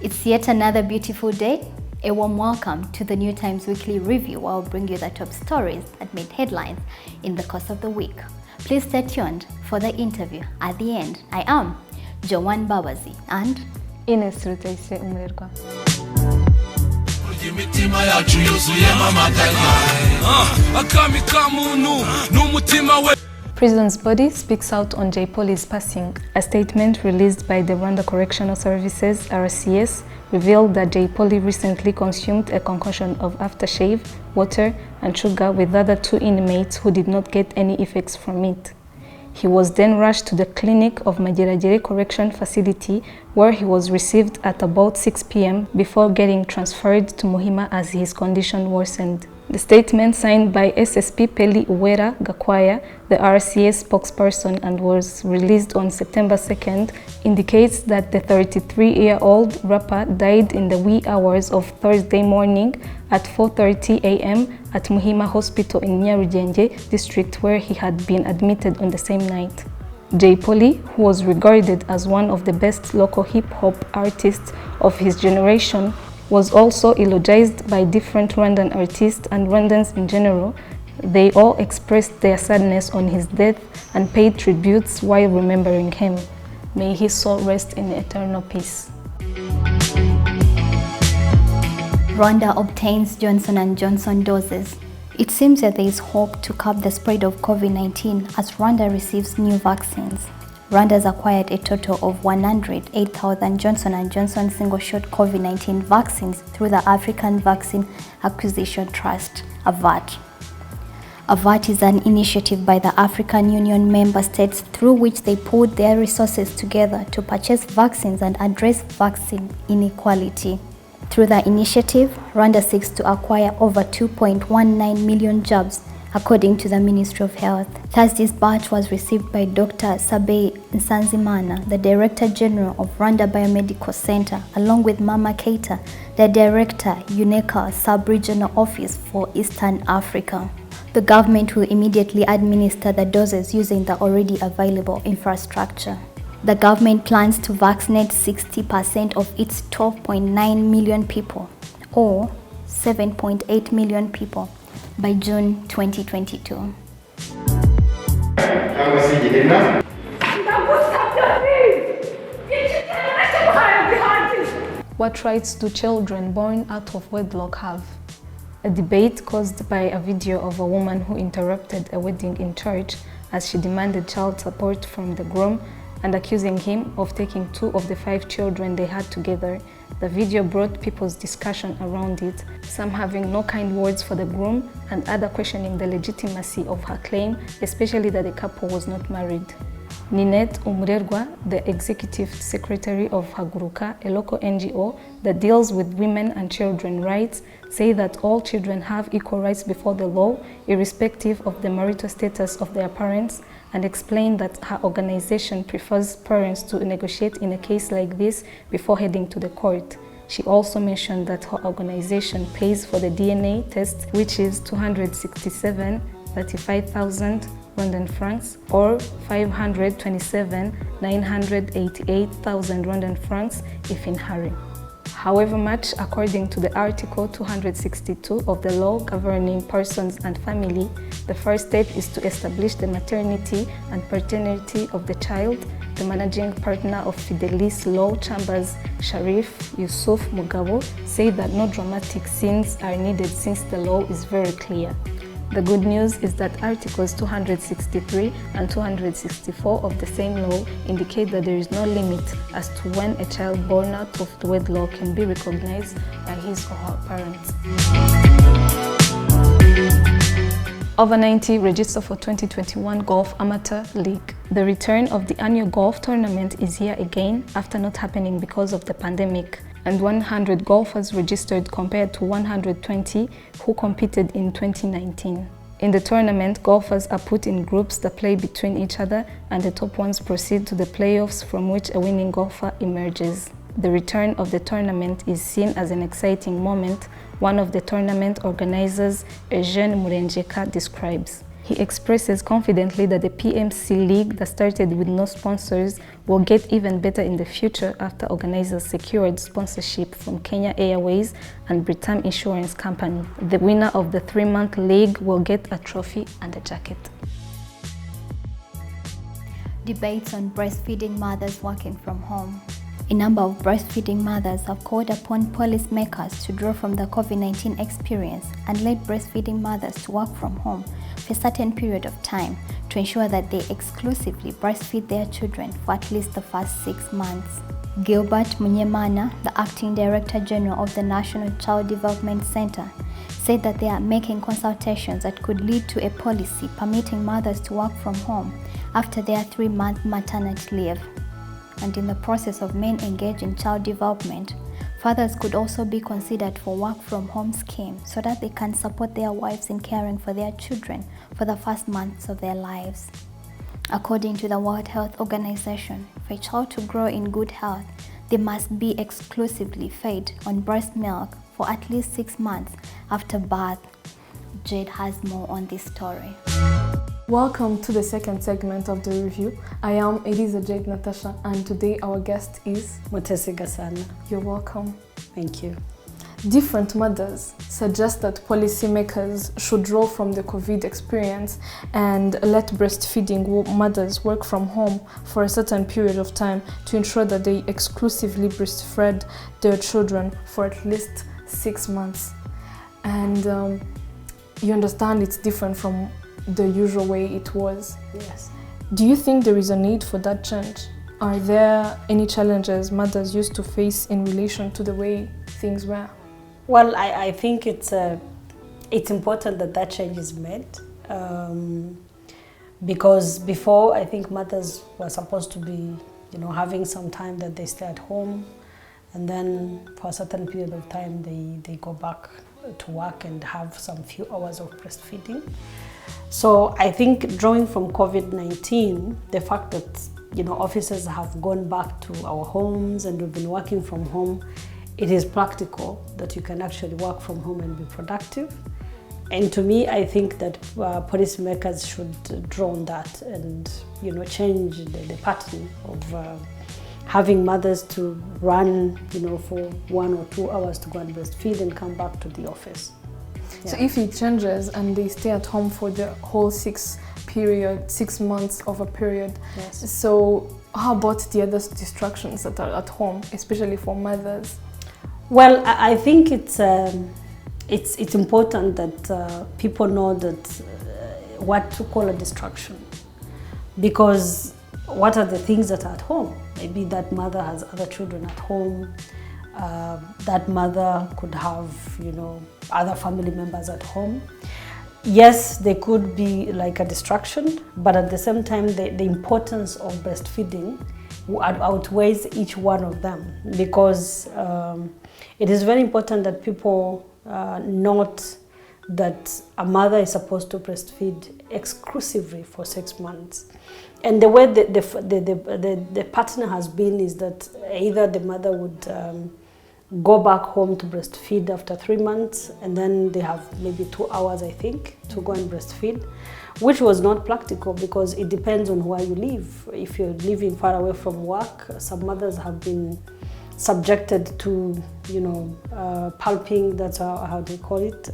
It's yet another beautiful day. A warm welcome to the New Times Weekly Review, where I'll bring you the top stories that made headlines in the course of the week. Please stay tuned for the interview at the end. I am Joanne Babazi and Ines Rutaise Umurerwa. Prison's body speaks out on Jay Poli's passing. A statement released by the Rwanda Correctional Services (RCS) revealed that Jay Poli recently consumed a concoction of aftershave, water, and sugar with other 2 inmates who did not get any effects from it. He was then rushed to the clinic of Mageragere Correction Facility, where he was received at about 6 p.m. before getting transferred to Muhima as his condition worsened. The statement, signed by SSP Peli Uwera Gakwaya, the RCS spokesperson, and was released on September 2nd, indicates that the 33-year-old rapper died in the wee hours of Thursday morning at 4:30 a.m. at Muhima Hospital in Nyarugenge district, where he had been admitted on the same night. Jay Poli, who was regarded as one of the best local hip-hop artists of his generation, was also eulogized by different Rwandan artists and Rwandans in general. They all expressed their sadness on his death and paid tributes while remembering him. May his soul rest in eternal peace. Rwanda obtains Johnson & Johnson doses. It seems that there is hope to curb the spread of COVID-19 as Rwanda receives new vaccines. Rwanda has acquired a total of 108,000 Johnson & Johnson single-shot COVID-19 vaccines through the African Vaccine Acquisition Trust, AVAT. AVAT is an initiative by the African Union member states through which they put their resources together to purchase vaccines and address vaccine inequality. Through the initiative, Rwanda seeks to acquire over 2.19 million jabs, according to the Ministry of Health. Thursday's batch was received by Dr. Sabe Nsanzimana, the Director General of Rwanda Biomedical Center, along with Mama Keita, the Director, UNECA Sub-Regional Office for Eastern Africa. The government will immediately administer the doses using the already available infrastructure. The government plans to vaccinate 60% of its 12.9 million people, or 7.8 million people, by June 2022. What rights do children born out of wedlock have? A debate caused by a video of a woman who interrupted a wedding in church as she demanded child support from the groom and accusing him of taking 2 of the 5 children they had together. The video brought people's discussion around it, some having no kind words for the groom and others questioning the legitimacy of her claim, especially that the couple was not married. Ninette Umurerwa, the executive secretary of Haguruka, a local NGO that deals with women and children rights, say that all children have equal rights before the law, irrespective of the marital status of their parents, and explained that her organization prefers parents to negotiate in a case like this before heading to the court. She also mentioned that her organization pays for the DNA test, which is 267,35,000 Rwandan francs or 527,988,000 Rwandan francs if in hurry. However much, according to the Article 262 of the law governing persons and family, the first step is to establish the maternity and paternity of the child. The managing partner of Fidelis Law Chambers, Sharif Yusuf Mugabo, said that no dramatic scenes are needed since the law is very clear. The good news is that Articles 263 and 264 of the same law indicate that there is no limit as to when a child born out of wedlock can be recognized by his or her parents. Over 90 register for 2021 Golf Amateur League. The return of the annual golf tournament is here again after not happening because of the pandemic, and 100 golfers registered compared to 120 who competed in 2019. In the tournament, golfers are put in groups that play between each other, and the top ones proceed to the playoffs from which a winning golfer emerges. The return of the tournament is seen as an exciting moment, one of the tournament organizers, Eugene Murenjeka, describes. He expresses confidently that the PMC League that started with no sponsors will get even better in the future after organizers secured sponsorship from Kenya Airways and Britam Insurance Company. The winner of the 3-month league will get a trophy and a jacket. Debates on breastfeeding mothers working from home. A number of breastfeeding mothers have called upon policymakers to draw from the COVID-19 experience and let breastfeeding mothers to work from home for a certain period of time to ensure that they exclusively breastfeed their children for at least the first 6 months. Gilbert Munyemana, the Acting Director General of the National Child Development Center, said that they are making consultations that could lead to a policy permitting mothers to work from home after their 3-month maternity leave. And in the process of men engaged in child development, fathers could also be considered for work-from-home schemes so that they can support their wives in caring for their children for the first months of their lives. According to the World Health Organization, for a child to grow in good health, they must be exclusively fed on breast milk for at least 6 months after birth. Jade has more on this story. Welcome to the second segment of the review. I am Eliza Jade Natasha, and today our guest is Mutesi Gasana. You're welcome. Thank you. Different mothers suggest that policymakers should draw from the COVID experience and let breastfeeding mothers work from home for a certain period of time to ensure that they exclusively breastfed their children for at least 6 months. And you understand it's different from the usual way it was. Yes. Do you think there is a need for that change? Are there any challenges mothers used to face in relation to the way things were? Well, I think it's important that change is made because before I think mothers were supposed to be, having some time that they stay at home, and then for a certain period of time they go back to work and have some few hours of breastfeeding. So I think drawing from COVID-19, the fact that offices have gone back to our homes and we've been working from home, it is practical that you can actually work from home and be productive. And to me, I think that policymakers should draw on that and change the pattern of having mothers to run for 1 or 2 hours to go and breastfeed and come back to the office. So if it changes and they stay at home for the whole 6 months of a period, yes. So how about the other distractions that are at home, especially for mothers? Well, I think it's important that people know that what to call a distraction, because what are the things that are at home? Maybe that mother has other children at home. That mother could have, other family members at home. Yes, they could be like a distraction, but at the same time, the importance of breastfeeding outweighs each one of them, because it is very important that people note that a mother is supposed to breastfeed exclusively for 6 months. And the way the pattern has been is that either the mother would go back home to breastfeed after 3 months, and then they have maybe 2 hours, I think, to go and breastfeed, which was not practical because it depends on where you live. If you're living far away from work, some mothers have been subjected to, pulping, that's how they call it,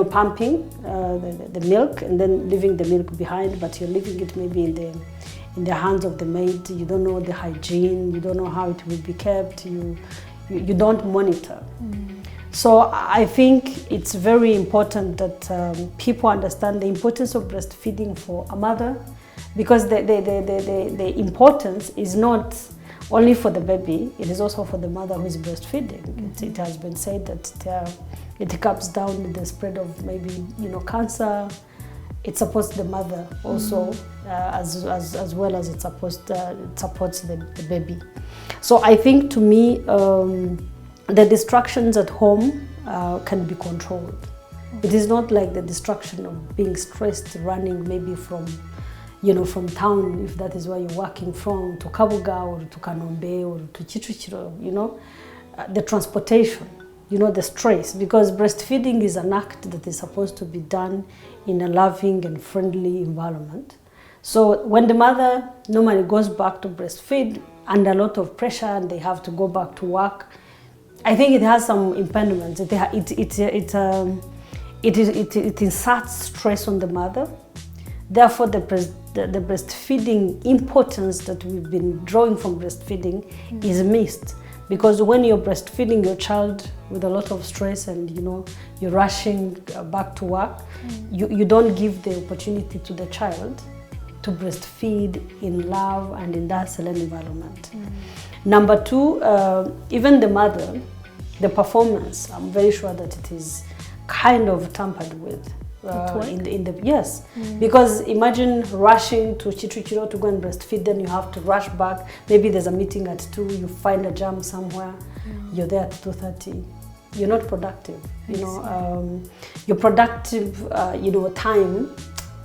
pumping the milk and then leaving the milk behind, but you're leaving it maybe in the hands of the maid. You don't know the hygiene, you don't know how it will be kept, you don't monitor. So I think it's very important that people understand the importance of breastfeeding for a mother, because the importance is not only for the baby, it is also for the mother who is breastfeeding. It has been said that it cuts down the spread of maybe cancer. It supports the mother also, as well as it supports the baby. So I think, to me, the distractions at home can be controlled. It is not like the distraction of being stressed, running maybe from town, if that is where you're working from, to Kabuga or to Kanombe or to Chichichiro, the transportation. the stress, because breastfeeding is an act that is supposed to be done in a loving and friendly environment. So when the mother normally goes back to breastfeed under a lot of pressure and they have to go back to work, I think it has some impediments. It inserts stress on the mother. Therefore, the breastfeeding importance that we've been drawing from breastfeeding is missed. Because when you're breastfeeding your child with a lot of stress and you're rushing back to work, you don't give the opportunity to the child to breastfeed in love and in that silent environment. Number two, even the mother, the performance, I'm very sure that it is kind of tampered with. Yes, because imagine rushing to Chitrichiro to go and breastfeed, then you have to rush back. Maybe there's a meeting at 2, you find a jam somewhere, you're there at 2:30. You're not productive. Your productive, time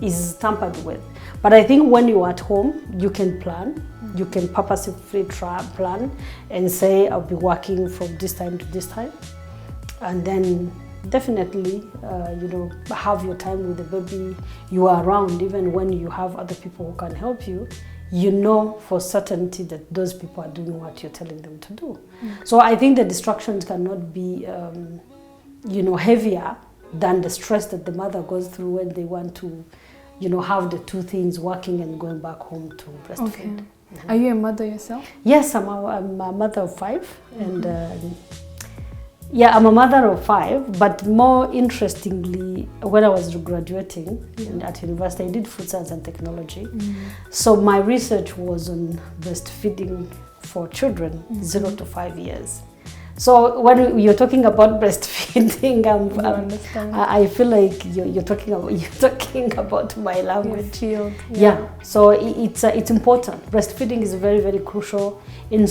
is tampered with. But I think when you're at home, you can plan. You can purposefully plan and say, I'll be working from this time to this time, and then definitely, have your time with the baby. You are around even when you have other people who can help you. For certainty that those people are doing what you're telling them to do. So I think the distractions cannot be, heavier than the stress that the mother goes through when they want to, have the two things working and going back home to breastfeed. Okay. Are you a mother yourself? Yes, I'm a mother of 5, and I'm a mother of 5. But more interestingly, when I was graduating at university, I did food science and technology. So my research was on breastfeeding for children 0 to 5 years. So when you're talking about breastfeeding, I feel like you're talking about my language. Field, So it's important. Breastfeeding is very, very crucial in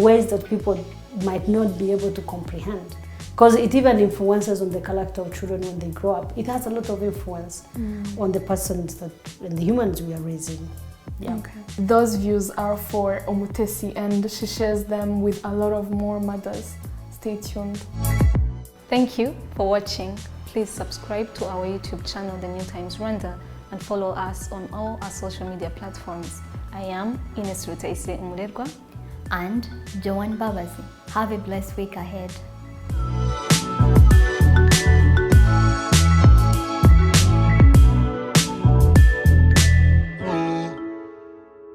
ways that people might not be able to comprehend, because it even influences on the character of children when they grow up. It has a lot of influence on the persons and the humans we are raising. Okay. Those views are for Omutesi, and she shares them with a lot of more mothers. Stay tuned. Thank you for watching. Please subscribe to our YouTube channel, The New Times Rwanda, and follow us on all our social media platforms. I am Ines Rutaise Umurerwa and Joan Babazi. Have a blessed week ahead.